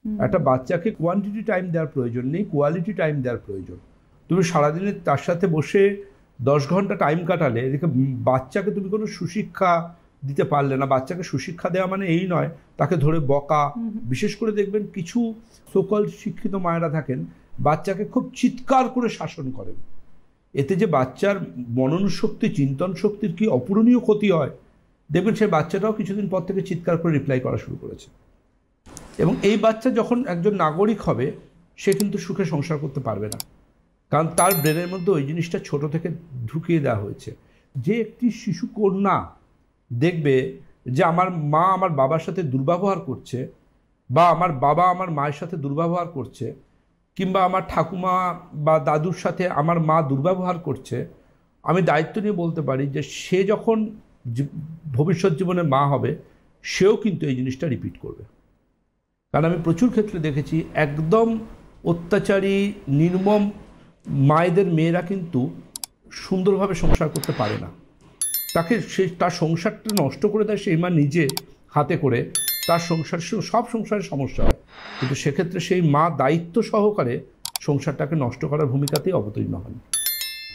একটা বাচ্চাকে quantity time দেওয়ার প্রয়োজন নেই, কোয়ালিটি টাইম দেওয়ার প্রয়োজন। তুমি সারাদিনে তার সাথে বসে 10 ঘন্টা টাইম কাটালে, এদিকে বাচ্চাকে তুমি কোনো সুশিক্ষা দিতে পারলে না। বাচ্চাকে সুশিক্ষা দেওয়া মানে এই নয় তাকে ধরে বকা। বিশেষ করে দেখবেন কিছু সকল শিক্ষিত মায়েরা থাকেন, বাচ্চাকে খুব চিৎকার করে শাসন করেন। এতে যে বাচ্চার মনন শক্তি, চিন্তন শক্তির কি অপূরণীয় ক্ষতি হয়। দেখবেন সেই বাচ্চাটাও কিছুদিন পর থেকে চিৎকার করে রিপ্লাই করা শুরু করেছে। এবং এই বাচ্চা যখন একজন নাগরিক হবে, সে কিন্তু সুখে সংসার করতে পারবে না, কারণ তার ব্রেনের মধ্যে ওই জিনিসটা ছোট থেকে ঢুকিয়ে দেওয়া হয়েছে। যে একটি শিশু কন্যা দেখবে যে আমার মা আমার বাবার সাথে দুর্ব্যবহার করছে, বা আমার বাবা আমার মায়ের সাথে দুর্ব্যবহার করছে, কিংবা আমার ঠাকুমা বা দাদুর সাথে আমার মা দুর্ব্যবহার করছে, আমি দায়িত্ব নিয়ে বলতে পারি যে সে যখন ভবিষ্যৎ জীবনে মা হবে, সেও কিন্তু এই জিনিসটা রিপিট করবে। কারণ আমি প্রচুর ক্ষেত্রে দেখেছি একদম অত্যাচারী নির্মম মায়েদের মেয়েরা কিন্তু সুন্দরভাবে সংসার করতে পারে না। তাকে সে তার সংসারটা নষ্ট করে দেয় সেই মা নিজে হাতে করে। তার সংসার, সব সংসারের সমস্যা হয়, কিন্তু সেক্ষেত্রে সেই মা দায়িত্ব সহকারে সংসারটাকে নষ্ট করার ভূমিকাতেই অবতীর্ণ হন।